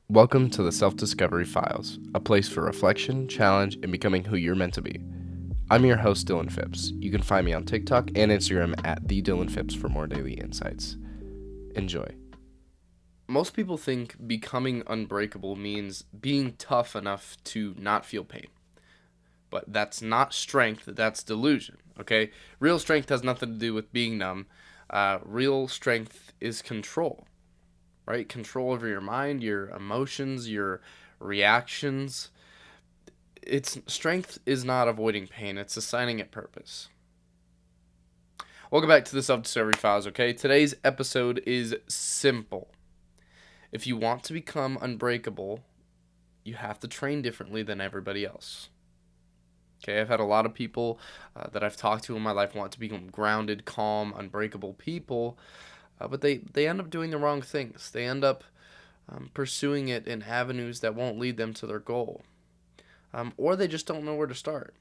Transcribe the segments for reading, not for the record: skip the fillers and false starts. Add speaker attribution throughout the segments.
Speaker 1: Welcome to the Self-Discovery Files, a place for reflection, challenge, and becoming who you're meant to be. I'm your host, Dylan Phipps. You can find me on TikTok and Instagram at @TheDylanPhipps for more daily insights. Enjoy. Most people think becoming unbreakable means being tough enough to not feel pain. But that's not strength, that's delusion, okay? Real strength has nothing to do with being numb. Real strength is control, right? Control over your mind, your emotions, your reactions. It's strength is not avoiding pain, it's assigning it purpose. Welcome back to the Self-Discovery Files, okay? Today's episode is simple. If you want to become unbreakable, you have to train differently than everybody else. Okay, I've had a lot of people that I've talked to in my life want to become grounded, calm, unbreakable people, but they end up doing the wrong things. They end up pursuing it in avenues that won't lead them to their goal, or they just don't know where to start.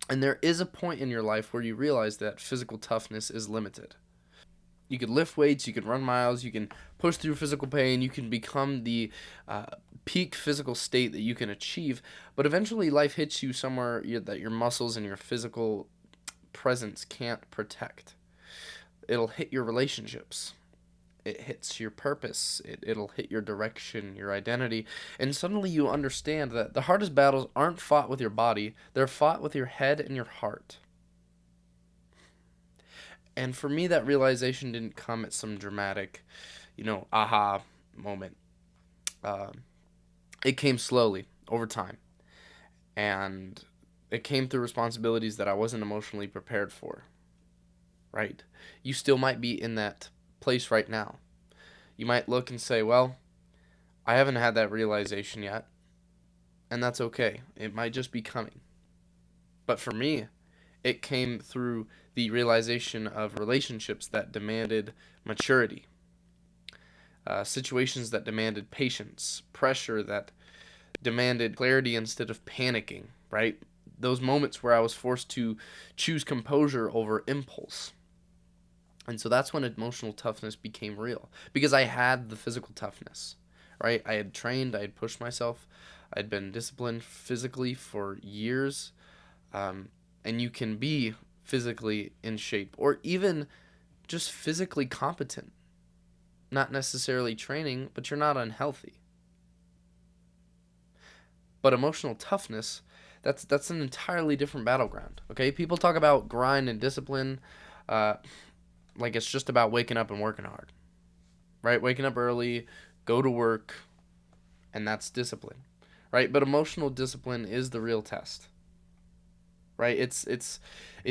Speaker 1: And there is a point in your life where you realize that physical toughness is limited. You can lift weights, you can run miles, you can push through physical pain, you can become the peak physical state that you can achieve, but eventually life hits you somewhere that your muscles and your physical presence can't protect. It'll hit your relationships. It hits your purpose. It'll hit your direction, your identity, and suddenly you understand that the hardest battles aren't fought with your body, they're fought with your head and your heart. And for me, that realization didn't come at some dramatic, aha moment. Uh, it came slowly over time. And it came through responsibilities that I wasn't emotionally prepared for. Right? You still might be in that place right now. You might look and say, well, I haven't had that realization yet. And that's okay. It might just be coming. But for me, it came through the realization of relationships that demanded maturity, situations that demanded patience, pressure that demanded clarity instead of panicking, right? Those moments where I was forced to choose composure over impulse. And so that's when emotional toughness became real, because I had the physical toughness, right? I had trained, I had pushed myself, I'd been disciplined physically for years. And you can be physically in shape or even just physically competent. Not necessarily training, but you're not unhealthy. But emotional toughness, that's an entirely different battleground. Okay, people talk about grind and discipline, like it's just about waking up and working hard, right? Waking up early, go to work, and that's discipline, right? But emotional discipline is the real test. Right? It's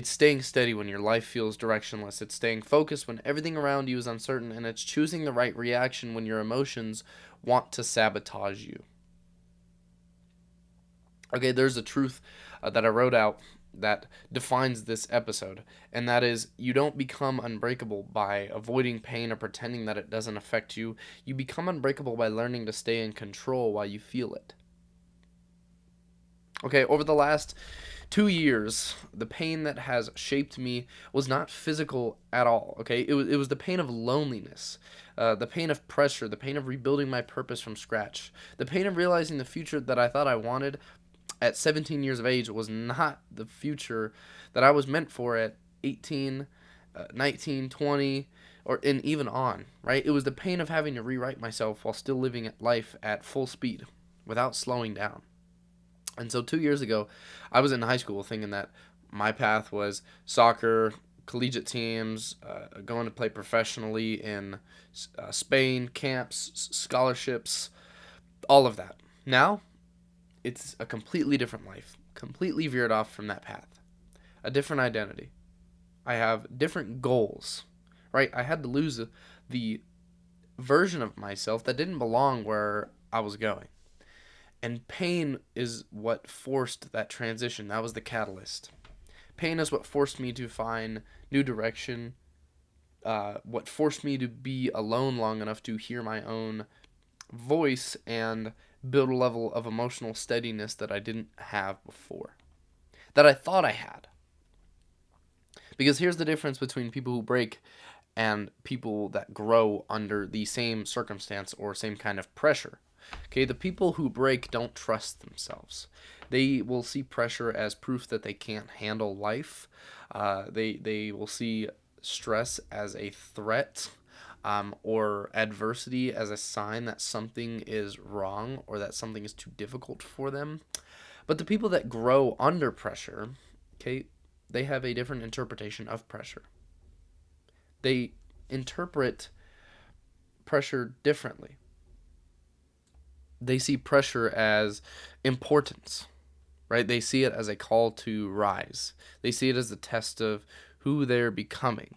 Speaker 1: staying steady when your life feels directionless. It's staying focused when everything around you is uncertain, and it's choosing the right reaction when your emotions want to sabotage you. Okay, there's a truth that I wrote out that defines this episode, and that is you don't become unbreakable by avoiding pain or pretending that it doesn't affect you. You become unbreakable by learning to stay in control while you feel it. Okay, over the last 2 years, the pain that has shaped me was not physical at all. Okay, it was the pain of loneliness, the pain of pressure, the pain of rebuilding my purpose from scratch, the pain of realizing the future that I thought I wanted at 17 years of age was not the future that I was meant for at 18, 19, 20, and even on. Right, it was the pain of having to rewrite myself while still living life at full speed without slowing down. And so 2 years ago, I was in high school thinking that my path was soccer, collegiate teams, going to play professionally in Spain, camps, scholarships, all of that. Now, it's a completely different life, completely veered off from that path, a different identity. I have different goals, right? I had to lose the version of myself that didn't belong where I was going. And pain is what forced that transition. That was the catalyst. Pain is what forced me to find new direction, what forced me to be alone long enough to hear my own voice and build a level of emotional steadiness that I didn't have before, that I thought I had. Because here's the difference between people who break and people that grow under the same circumstance or same kind of pressure. Okay, the people who break don't trust themselves. They will see pressure as proof that they can't handle life. They will see stress as a threat, or adversity as a sign that something is wrong or that something is too difficult for them. But the people that grow under pressure, okay, they have a different interpretation of pressure. They interpret pressure differently. They see pressure as importance, right? They see it as a call to rise. They see it as a test of who they're becoming,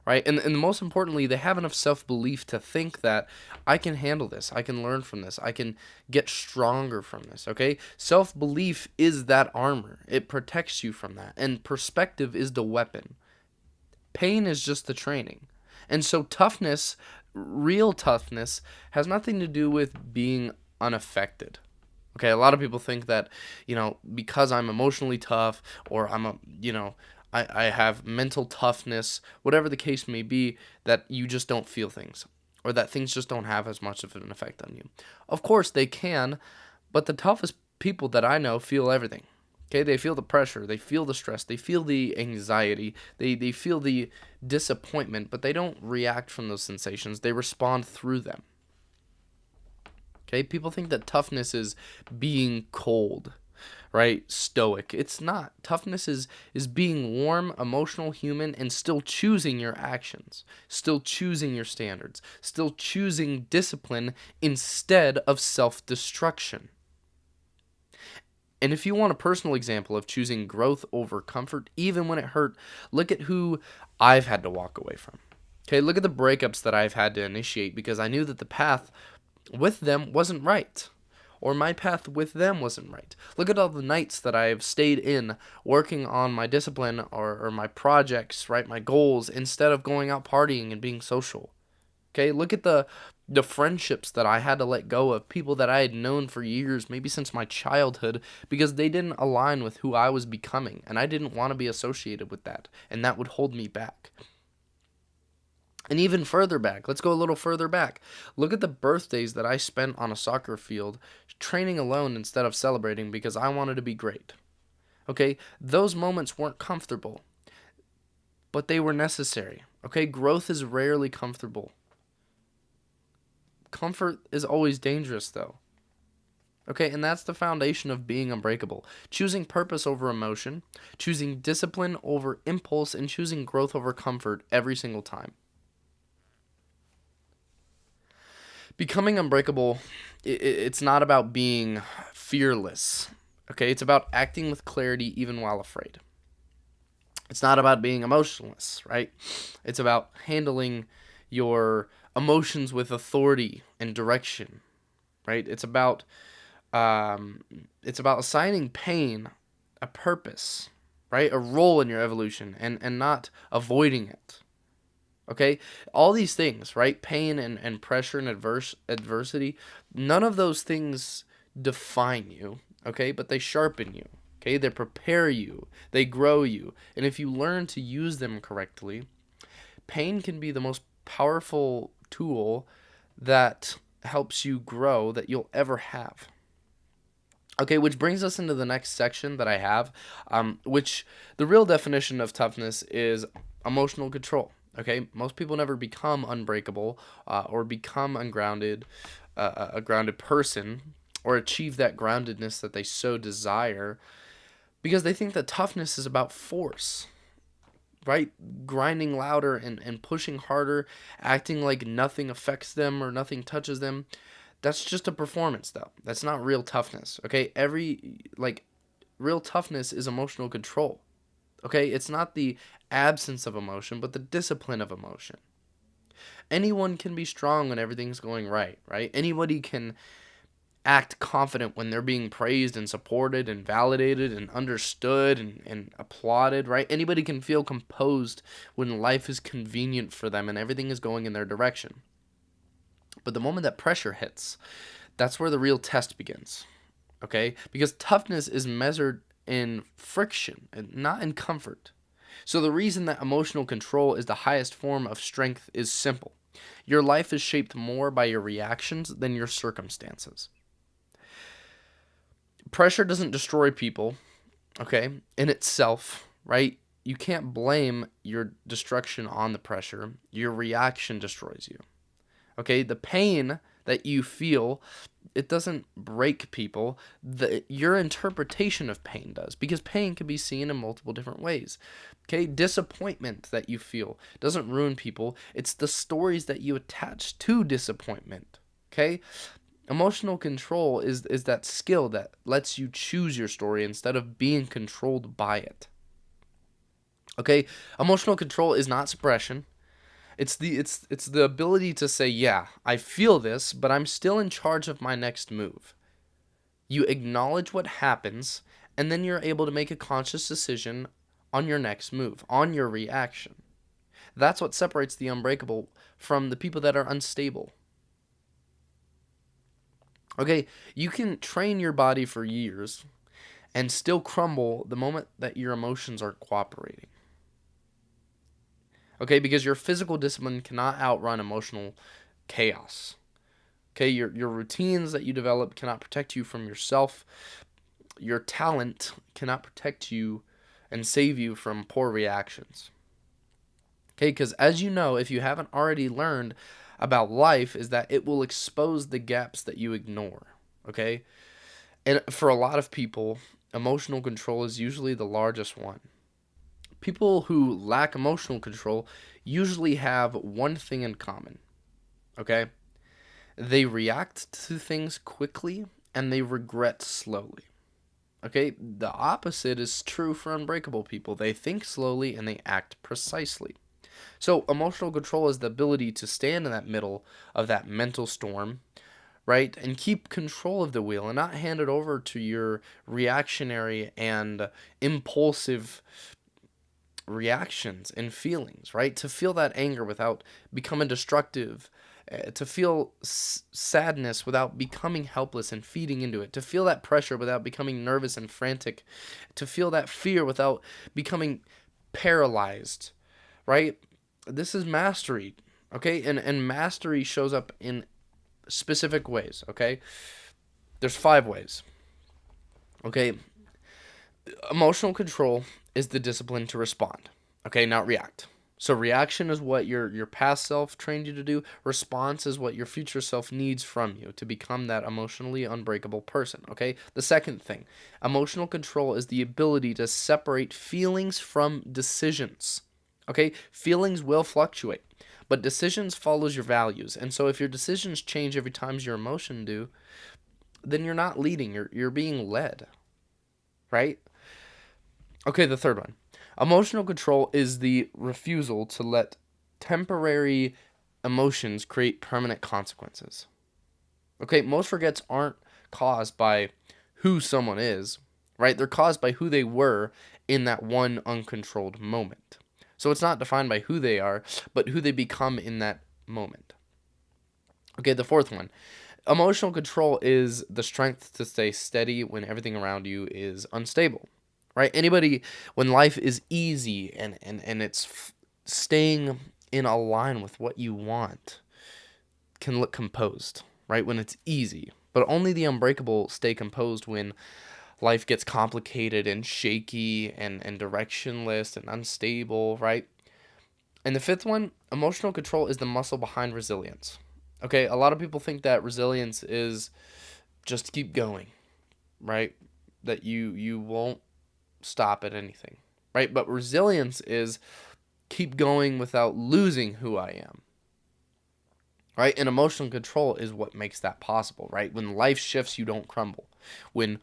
Speaker 1: right? And most importantly, they have enough self-belief to think that I can handle this. I can learn from this. I can get stronger from this, okay? Self-belief is that armor. It protects you from that. And perspective is the weapon. Pain is just the training. And so toughness, real toughness, has nothing to do with being unaffected. Okay, a lot of people think that, because I'm emotionally tough, or I have mental toughness, whatever the case may be, that you just don't feel things, or that things just don't have as much of an effect on you. Of course they can, but the toughest people that I know feel everything. Okay, they feel the pressure, they feel the stress, they feel the anxiety, they feel the disappointment, but they don't react from those sensations. They respond through them. Okay, people think that toughness is being cold, right? Stoic. It's not. Toughness is being warm, emotional, human, and still choosing your actions, still choosing your standards, still choosing discipline instead of self-destruction. And if you want a personal example of choosing growth over comfort, even when it hurt, look at who I've had to walk away from. Okay, look at the breakups that I've had to initiate because I knew that the path with them wasn't right, or my path with them wasn't right. Look at all the nights that I've stayed in working on my discipline or my projects, right, my goals, instead of going out partying and being social. Okay, look at the friendships that I had to let go of, people that I had known for years, maybe since my childhood, because they didn't align with who I was becoming, and I didn't want to be associated with that, and that would hold me back. And even further back, let's go a little further back. Look at the birthdays that I spent on a soccer field training alone instead of celebrating because I wanted to be great. Okay, those moments weren't comfortable, but they were necessary. Okay, growth is rarely comfortable. Comfort is always dangerous, though. Okay, and that's the foundation of being unbreakable. Choosing purpose over emotion, choosing discipline over impulse, and choosing growth over comfort every single time. Becoming unbreakable, it's not about being fearless. Okay, it's about acting with clarity even while afraid. It's not about being emotionless, right? It's about handling your emotions with authority and direction, right? It's about assigning pain a purpose, right? A role in your evolution, and not avoiding it. Okay, all these things, right? Pain and pressure and adversity, none of those things define you, okay? But they sharpen you, okay? They prepare you, they grow you. And if you learn to use them correctly, pain can be the most powerful tool that helps you grow that you'll ever have. Okay, which brings us into the next section that I have, which the real definition of toughness is emotional control. Okay, most people never become unbreakable or become ungrounded, a grounded person, or achieve that groundedness that they so desire because they think that toughness is about force, right? Grinding louder and pushing harder, acting like nothing affects them or nothing touches them. That's just a performance, though. That's not real toughness, okay? Real toughness is emotional control. Okay, it's not the absence of emotion, but the discipline of emotion. Anyone can be strong when everything's going right? Anybody can act confident when they're being praised and supported and validated and understood and applauded, right? Anybody can feel composed when life is convenient for them and everything is going in their direction. But the moment that pressure hits, that's where the real test begins, okay? Because toughness is measured in friction and not in comfort. So the reason that emotional control is the highest form of strength is simple. Your life is shaped more by your reactions than your circumstances. Pressure doesn't destroy people, okay, in itself, right? You can't blame your destruction on the pressure. Your reaction destroys you. Okay, the pain that you feel, it doesn't break people. Your interpretation of pain does, because pain can be seen in multiple different ways. Okay, disappointment that you feel doesn't ruin people. It's the stories that you attach to disappointment. Okay, emotional control is that skill that lets you choose your story instead of being controlled by it. Okay, emotional control is not suppression. It's the ability to say, yeah, I feel this, but I'm still in charge of my next move. You acknowledge what happens, and then you're able to make a conscious decision on your next move, on your reaction. That's what separates the unbreakable from the people that are unstable. Okay, you can train your body for years and still crumble the moment that your emotions aren't cooperating. Okay, because your physical discipline cannot outrun emotional chaos. Okay, your routines that you develop cannot protect you from yourself. Your talent cannot protect you and save you from poor reactions. Okay, because as you know, if you haven't already learned about life, is that it will expose the gaps that you ignore. Okay, and for a lot of people, emotional control is usually the largest one. People who lack emotional control usually have one thing in common. Okay, they react to things quickly and they regret slowly. Okay, the opposite is true for unbreakable people. They think slowly and they act precisely. So, emotional control is the ability to stand in that middle of that mental storm, right? And keep control of the wheel and not hand it over to your reactionary and impulsive reactions and feelings, right? To feel that anger without becoming destructive, to feel sadness without becoming helpless and feeding into it, to feel that pressure without becoming nervous and frantic, to feel that fear without becoming paralyzed, right? This is mastery, okay? And mastery shows up in specific ways, okay? There's 5 ways, okay? Emotional control is the discipline to respond, okay, not react. So reaction is what your past self trained you to do. Response is what your future self needs from you to become that emotionally unbreakable person, okay? The second thing, emotional control is the ability to separate feelings from decisions. Okay? Feelings will fluctuate, but decisions follows your values. And so if your decisions change every time your emotion do, then you're not leading, you're being led, right? Okay, the third one. Emotional control is the refusal to let temporary emotions create permanent consequences. Okay, most regrets aren't caused by who someone is, right? They're caused by who they were in that one uncontrolled moment. So it's not defined by who they are, but who they become in that moment. Okay, the fourth one. Emotional control is the strength to stay steady when everything around you is unstable, right? Anybody, when life is easy and it's staying in a line with what you want, can look composed, right? When it's easy. But only the unbreakable stay composed when life gets complicated and shaky and directionless and unstable, right? And the fifth one, emotional control is the muscle behind resilience. Okay, a lot of people think that resilience is just keep going, right? That you won't stop at anything, right? But resilience is keep going without losing who I am, right? And emotional control is what makes that possible, right? When life shifts, you don't crumble. When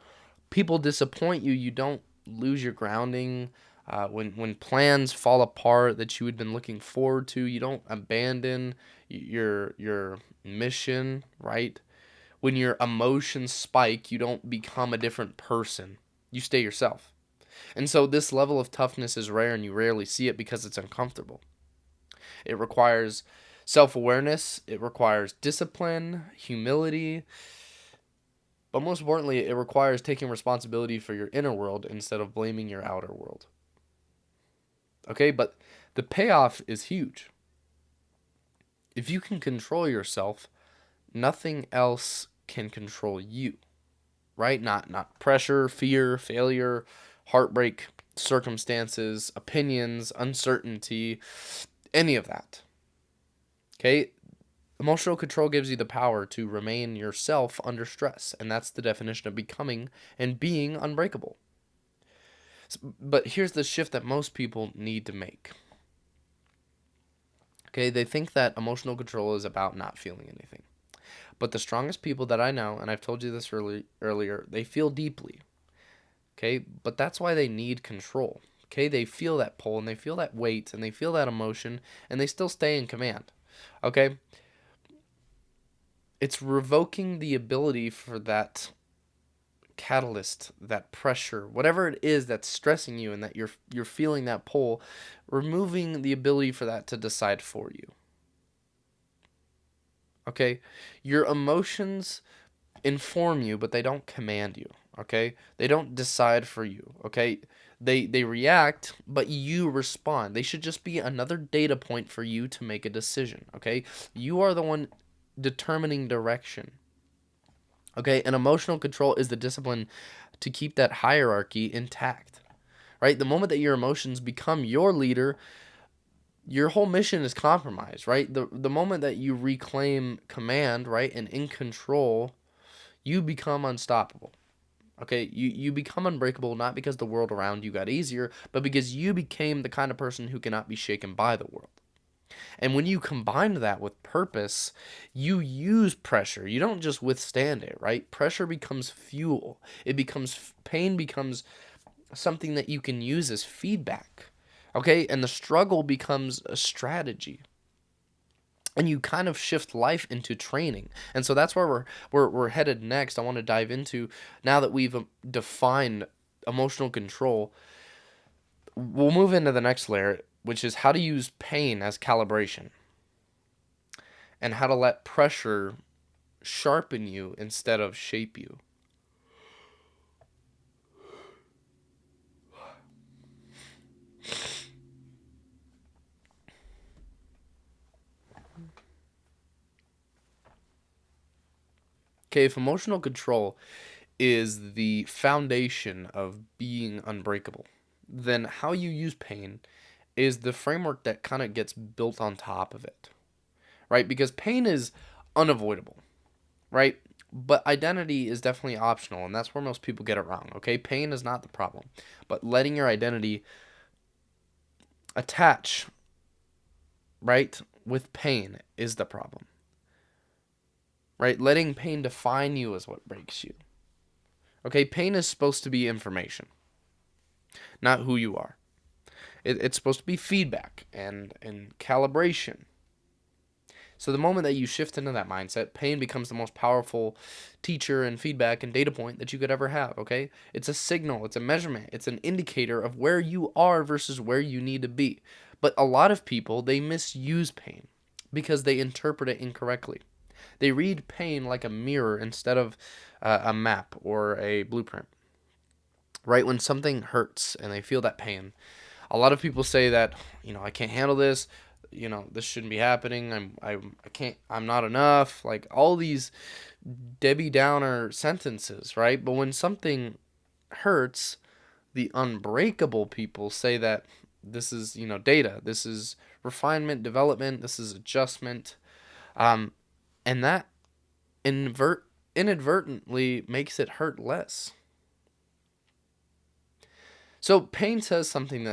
Speaker 1: people disappoint you, you don't lose your grounding. When plans fall apart that you had been looking forward to, you don't abandon your mission, right? When your emotions spike, you don't become a different person. You stay yourself. And so this level of toughness is rare and you rarely see it because it's uncomfortable. It requires self-awareness, it requires discipline, humility, but most importantly, it requires taking responsibility for your inner world instead of blaming your outer world. Okay, but the payoff is huge. If you can control yourself, nothing else can control you, right? Not pressure, fear, failure, heartbreak, circumstances, opinions, uncertainty, any of that. Okay? Emotional control gives you the power to remain yourself under stress, and that's the definition of becoming and being unbreakable. But here's the shift that most people need to make. Okay, they think that emotional control is about not feeling anything. But the strongest people that I know, and I've told you this earlier, they feel deeply. Okay, but that's why they need control. Okay, they feel that pull and they feel that weight and they feel that emotion and they still stay in command. Okay, it's revoking the ability for that catalyst, that pressure, whatever it is that's stressing you and that you're feeling that pull, removing the ability for that to decide for you. Okay? Your emotions inform you, but they don't command you. Okay? They don't decide for you. Okay? They react, but you respond. They should just be another data point for you to make a decision. Okay? You are the one determining direction. Okay? And emotional control is the discipline to keep that hierarchy intact. Right? The moment that your emotions become your leader, your whole mission is compromised, right? The moment that you reclaim command, right, and in control, you become unstoppable. Okay, you become unbreakable not because the world around you got easier, but because you became the kind of person who cannot be shaken by the world. And when you combine that with purpose, you use pressure. You don't just withstand it, right? Pressure becomes fuel. Pain becomes something that you can use as feedback. Okay, and the struggle becomes a strategy. And you kind of shift life into training. And so that's where we're headed next. I want to dive into, now that we've defined emotional control, we'll move into the next layer, which is how to use pain as calibration and how to let pressure sharpen you instead of shape you. Okay, if emotional control is the foundation of being unbreakable, then how you use pain is the framework that kind of gets built on top of it, right? Because pain is unavoidable, right? But identity is definitely optional, and that's where most people get it wrong, okay? Pain is not the problem, but letting your identity attach, right, with pain is the problem, right? Letting pain define you is what breaks you. Okay, pain is supposed to be information, not who you are. It's supposed to be feedback and calibration. So the moment that you shift into that mindset, pain becomes the most powerful teacher and feedback and data point that you could ever have, okay? It's a signal, it's a measurement, it's an indicator of where you are versus where you need to be. But a lot of people, they misuse pain because they interpret it incorrectly. They read pain like a mirror instead of a map or a blueprint. Right? When something hurts and they feel that pain, a lot of people say that, I can't handle this. This shouldn't be happening. I can't. I'm not enough. Like all these Debbie Downer sentences, right? But when something hurts, the unbreakable people say that this is, data. This is refinement, development. This is adjustment, and that inadvertently makes it hurt less. So pain says something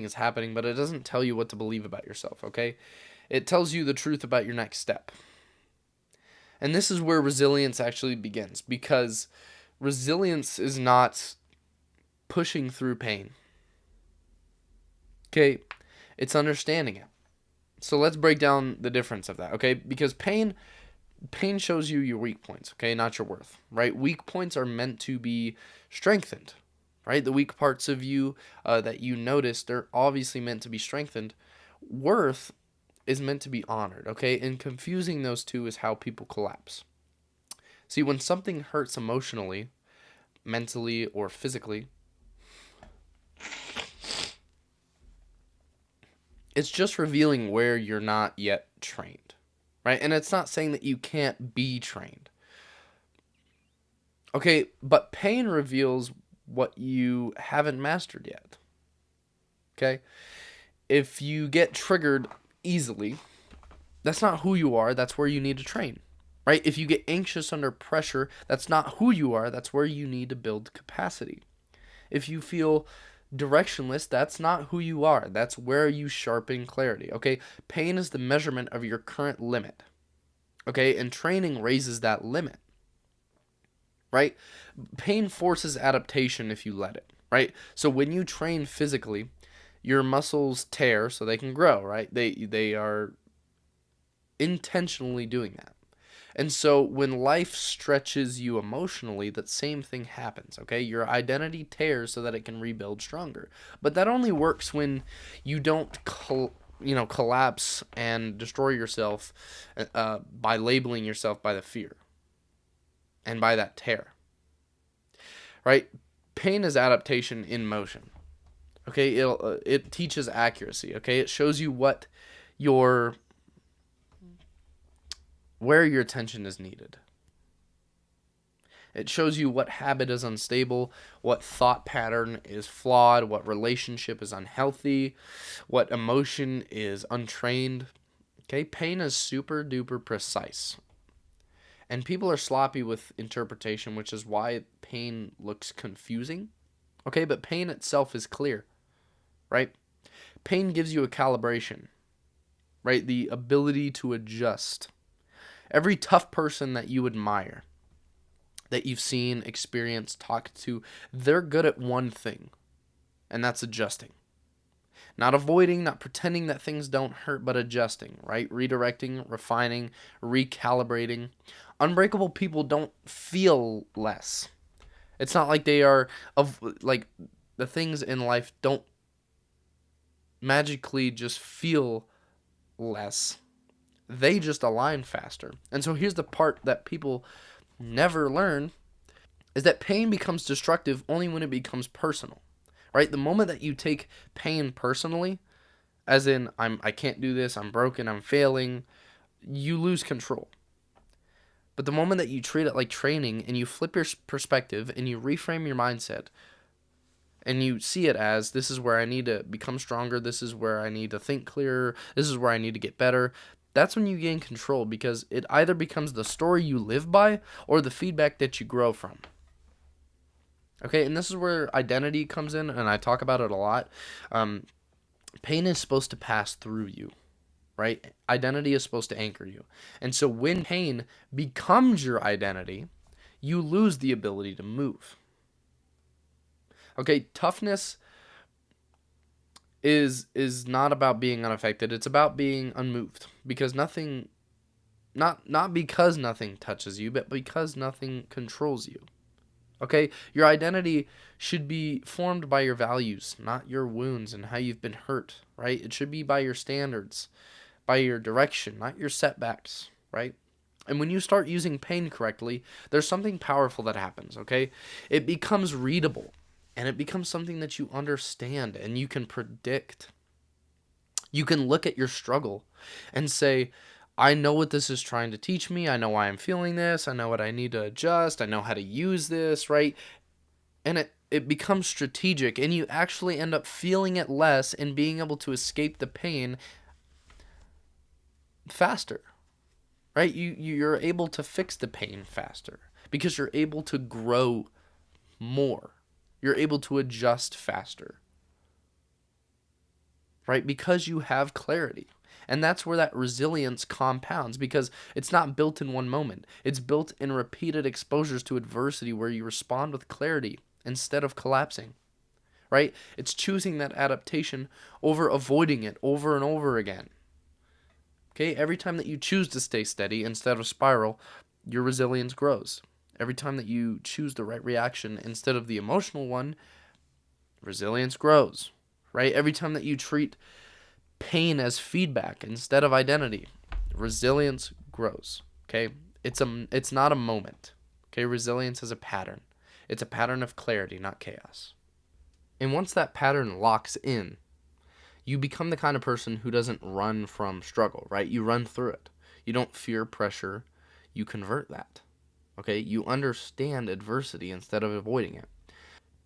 Speaker 1: is happening, but it doesn't tell you what to believe about yourself, okay? It tells you the truth about your next step. And this is where resilience actually begins, because resilience is not pushing through pain. Okay? It's understanding it. So let's break down the difference of that, okay? Because pain shows you your weak points, okay? Not your worth, right? Weak points are meant to be strengthened, right? The weak parts of you that you noticed are obviously meant to be strengthened. Worth is meant to be honored, okay? And confusing those two is how people collapse. See, when something hurts emotionally, mentally, or physically, It's just revealing where you're not yet trained, right? And it's not saying that you can't be trained. Okay, but pain reveals what you haven't mastered yet. Okay? If you get triggered easily, that's not who you are, that's where you need to train. Right? If you get anxious under pressure, that's not who you are, that's where you need to build capacity. If you feel directionless, that's not who you are, that's where you sharpen clarity. Okay? Pain is the measurement of your current limit. Okay? And training raises that limit. Right? Pain forces adaptation if you let it, right? So when you train physically, your muscles tear so they can grow, right? They are intentionally doing that. And so when life stretches you emotionally, that same thing happens, okay? Your identity tears so that it can rebuild stronger. But that only works when you don't collapse and destroy yourself by labeling yourself by the fear and by that tear. Right? Pain is adaptation in motion. Okay? It teaches accuracy, okay? It shows you where your attention is needed. It shows you what habit is unstable, what thought pattern is flawed, what relationship is unhealthy, what emotion is untrained. Okay? Pain is super duper precise. And people are sloppy with interpretation, which is why pain looks confusing. Okay, but pain itself is clear, right? Pain gives you a calibration, right? The ability to adjust. Every tough person that you admire, that you've seen, experienced, talked to, they're good at one thing, and that's adjusting. Not avoiding, not pretending that things don't hurt, but adjusting, right? Redirecting, refining, recalibrating. Unbreakable people don't feel less. It's not like they are like the things in life don't magically just feel less. They just align faster. And so here's the part that people never learn is that pain becomes destructive only when it becomes personal. Right? The moment that you take pain personally, as in I can't do this, I'm broken, I'm failing, you lose control. But the moment that you treat it like training and you flip your perspective and you reframe your mindset and you see it as this is where I need to become stronger, this is where I need to think clearer, this is where I need to get better, that's when you gain control, because it either becomes the story you live by or the feedback that you grow from. Okay, and this is where identity comes in, and I talk about it a lot. Pain is supposed to pass through you, right? Identity is supposed to anchor you. And so when pain becomes your identity, you lose the ability to move. Okay, toughness is not about being unaffected. It's about being unmoved, because nothing, not because nothing touches you, but because nothing controls you. Okay, your identity should be formed by your values, not your wounds and how you've been hurt, right? It should be by your standards, by your direction, not your setbacks, right? And when you start using pain correctly, there's something powerful that happens, okay? It becomes readable, and it becomes something that you understand and you can predict. You can look at your struggle and say, I know what this is trying to teach me. I know why I'm feeling this. I know what I need to adjust. I know how to use this, right? And it becomes strategic, and you actually end up feeling it less and being able to escape the pain faster, right? You're able to fix the pain faster because you're able to grow more. You're able to adjust faster, right? Because you have clarity. And that's where that resilience compounds, because it's not built in one moment. It's built in repeated exposures to adversity where you respond with clarity instead of collapsing, right? It's choosing that adaptation over avoiding it over and over again. Okay, every time that you choose to stay steady instead of spiral, your resilience grows. Every time that you choose the right reaction instead of the emotional one, resilience grows, right? Every time that you treat pain as feedback instead of identity, resilience grows. Okay, it's not a moment. Okay, resilience is a pattern. It's a pattern of clarity, not chaos. And once that pattern locks in, You become the kind of person who doesn't run from struggle, right? You run through it. You don't fear pressure. You convert that. Okay? You understand adversity instead of avoiding it.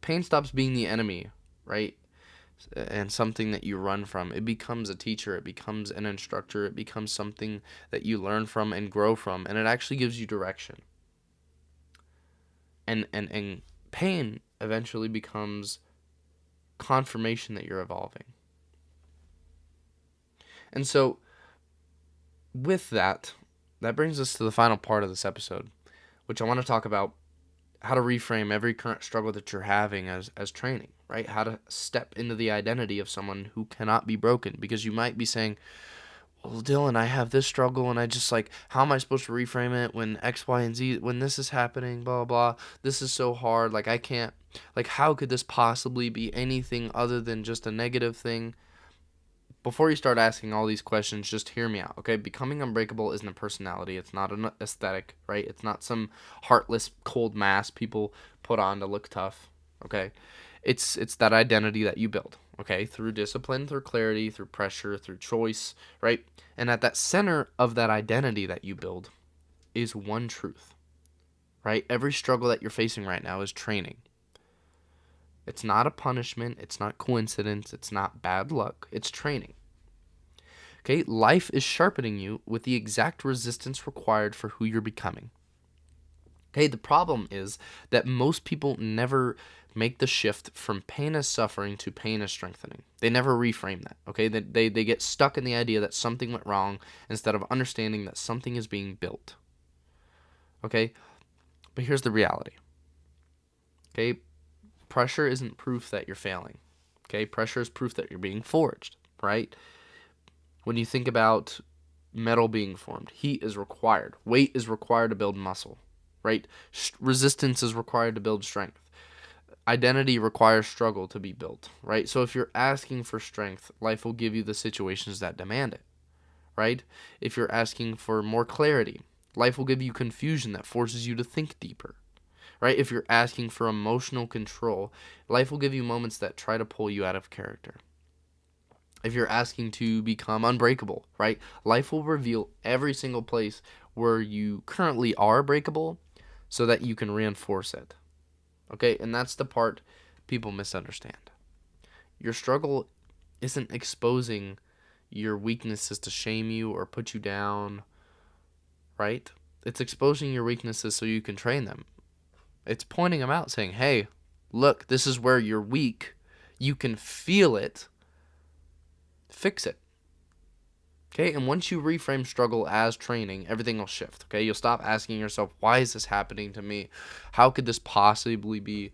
Speaker 1: Pain stops being the enemy, right? And something that you run from. It becomes a teacher. It becomes an instructor. It becomes something that you learn from and grow from. And it actually gives you direction. And pain eventually becomes confirmation that you're evolving. And so, with that brings us to the final part of this episode, which I want to talk about how to reframe every current struggle that you're having as training, right? How to step into the identity of someone who cannot be broken. Because you might be saying, well, Dylan, I have this struggle, and I just how am I supposed to reframe it when X, Y, and Z, when this is happening, blah, blah, blah. This is so hard. I can't, how could this possibly be anything other than just a negative thing? Before you start asking all these questions, just hear me out, okay? Becoming unbreakable isn't a personality. It's not an aesthetic, right? It's not some heartless, cold mask people put on to look tough, okay? It's that identity that you build, okay? Through discipline, through clarity, through pressure, through choice, right? And at that center of that identity that you build is one truth, right? Every struggle that you're facing right now is training. It's not a punishment. It's not coincidence. It's not bad luck. It's training. Okay, life is sharpening you with the exact resistance required for who you're becoming. Okay, the problem is that most people never make the shift from pain as suffering to pain as strengthening. They never reframe that, okay? They get stuck in the idea that something went wrong instead of understanding that something is being built. Okay, but here's the reality. Okay, pressure isn't proof that you're failing. Okay, pressure is proof that you're being forged, right? When you think about metal being formed, heat is required. Weight is required to build muscle, right? Resistance is required to build strength. Identity requires struggle to be built, right? So if you're asking for strength, life will give you the situations that demand it, right? If you're asking for more clarity, life will give you confusion that forces you to think deeper, right? If you're asking for emotional control, life will give you moments that try to pull you out of character. If you're asking to become unbreakable, right? Life will reveal every single place where you currently are breakable so that you can reinforce it. Okay? And that's the part people misunderstand. Your struggle isn't exposing your weaknesses to shame you or put you down, right? It's exposing your weaknesses so you can train them. It's pointing them out, saying, hey, look, this is where you're weak. You can feel it. Fix it. Okay, and once you reframe struggle as training, everything will shift. Okay, you'll stop asking yourself, why is this happening to me? How could this possibly be,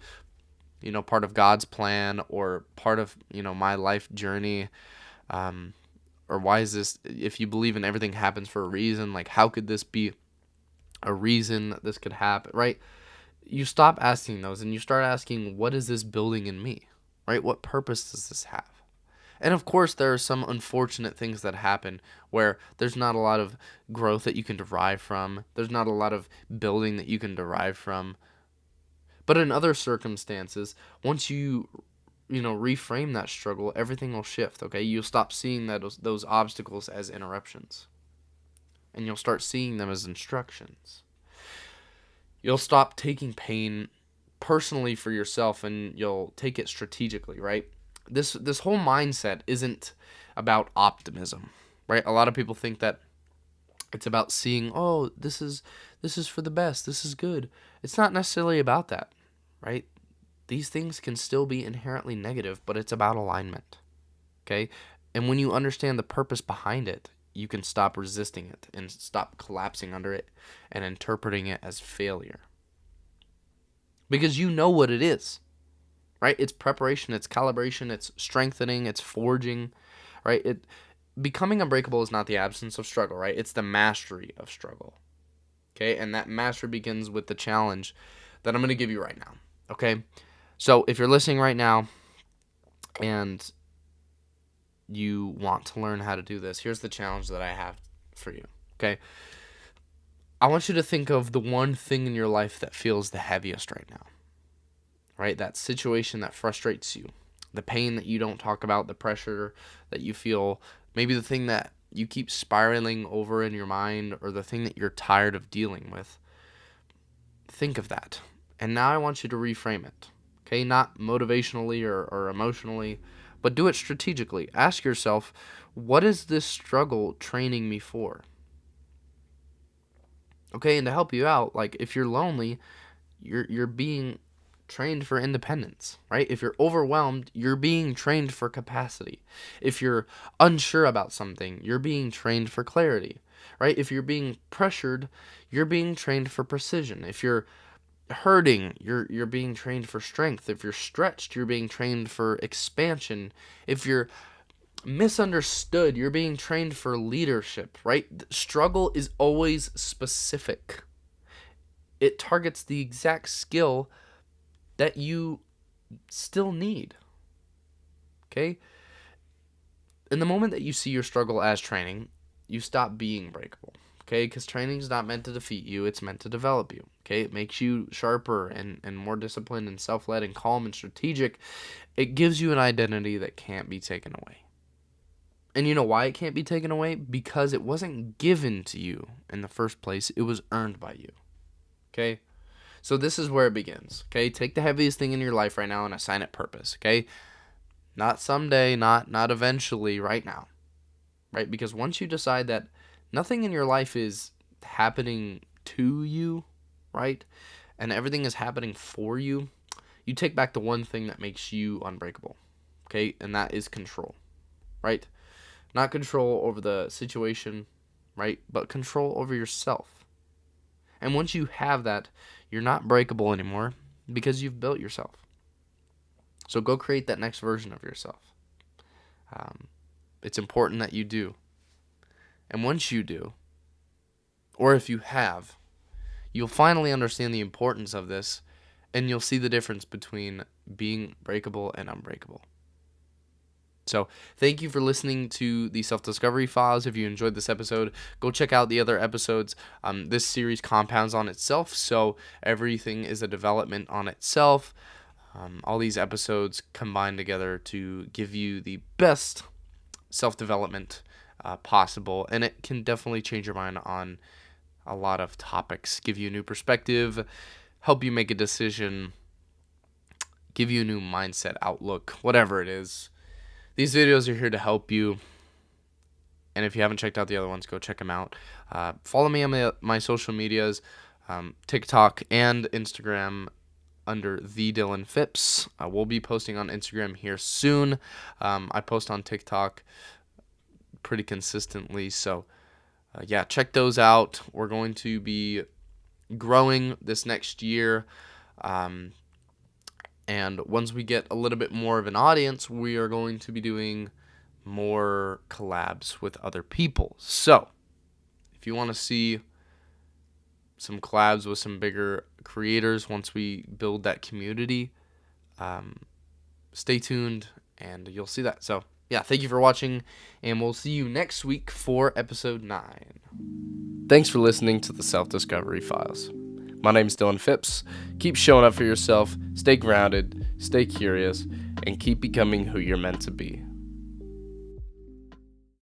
Speaker 1: part of God's plan or part of, my life journey? Or why is this, if you believe in everything happens for a reason, how could this be a reason that this could happen, right? You stop asking those and you start asking, what is this building in me, right? What purpose does this have? And of course, there are some unfortunate things that happen where there's not a lot of growth that you can derive from. There's not a lot of building that you can derive from. But in other circumstances, once you reframe that struggle, everything will shift, okay? You'll stop seeing those obstacles as interruptions. And you'll start seeing them as instructions. You'll stop taking pain personally for yourself and you'll take it strategically, right? This whole mindset isn't about optimism, right? A lot of people think that it's about seeing, oh, this is for the best, this is good. It's not necessarily about that, right? These things can still be inherently negative, but it's about alignment, okay? And when you understand the purpose behind it, you can stop resisting it and stop collapsing under it and interpreting it as failure. Because you know what it is. Right? It's preparation, it's calibration, it's strengthening, it's forging, right? Becoming unbreakable is not the absence of struggle, right? It's the mastery of struggle. Okay? And that mastery begins with the challenge that I'm going to give you right now. Okay? So, if you're listening right now and you want to learn how to do this, here's the challenge that I have for you. Okay? I want you to think of the one thing in your life that feels the heaviest right now. Right? That situation that frustrates you, the pain that you don't talk about, the pressure that you feel, maybe the thing that you keep spiraling over in your mind, or the thing that you're tired of dealing with. Think of that. And now I want you to reframe it. Okay, not motivationally or emotionally, but do it strategically. Ask yourself, what is this struggle training me for? Okay, and to help you out, like if you're lonely, you're being trained for independence, right? If you're overwhelmed, you're being trained for capacity. If you're unsure about something, you're being trained for clarity, right? If you're being pressured, you're being trained for precision. If you're hurting, you're being trained for strength. If you're stretched, you're being trained for expansion. If you're misunderstood, you're being trained for leadership, right? Struggle is always specific. It targets the exact skill that you still need. Okay? In the moment that you see your struggle as training, you stop being breakable. Okay? Because training is not meant to defeat you, it's meant to develop you. Okay? It makes you sharper and more disciplined and self-led and calm and strategic. It gives you an identity that can't be taken away. And you know why it can't be taken away? Because it wasn't given to you in the first place. It was earned by you. Okay? So this is where it begins. Okay? Take the heaviest thing in your life right now and assign it purpose. Okay? Not someday, not eventually, right now. Right? Because once you decide that nothing in your life is happening to you, right? And everything is happening for you, you take back the one thing that makes you unbreakable. Okay? And that is control. Right? Not control over the situation, right? But control over yourself. And once you have that, you're not breakable anymore because you've built yourself. So go create that next version of yourself. It's important that you do. And once you do, or if you have, you'll finally understand the importance of this, and you'll see the difference between being breakable and unbreakable. So thank you for listening to the Self-Discovery Files. If you enjoyed this episode, go check out the other episodes. This series compounds on itself, so everything is a development on itself. All these episodes combine together to give you the best self-development possible, and it can definitely change your mind on a lot of topics, give you a new perspective, help you make a decision, give you a new mindset, outlook, whatever it is. These videos are here to help you, and if you haven't checked out the other ones, go check them out. Follow me on my social medias, TikTok and Instagram under The Dylan Phipps. We'll be posting on Instagram here soon. I post on TikTok pretty consistently, so yeah, check those out. We're going to be growing this next year. And once we get a little bit more of an audience, we are going to be doing more collabs with other people. So, if you want to see some collabs with some bigger creators once we build that community, stay tuned and you'll see that. So, yeah, thank you for watching, and we'll see you next week for episode 9. Thanks for listening to the Self-Discovery Files. My name's Dylan Phipps. Keep showing up for yourself, stay grounded, stay curious, and keep becoming who you're meant to be.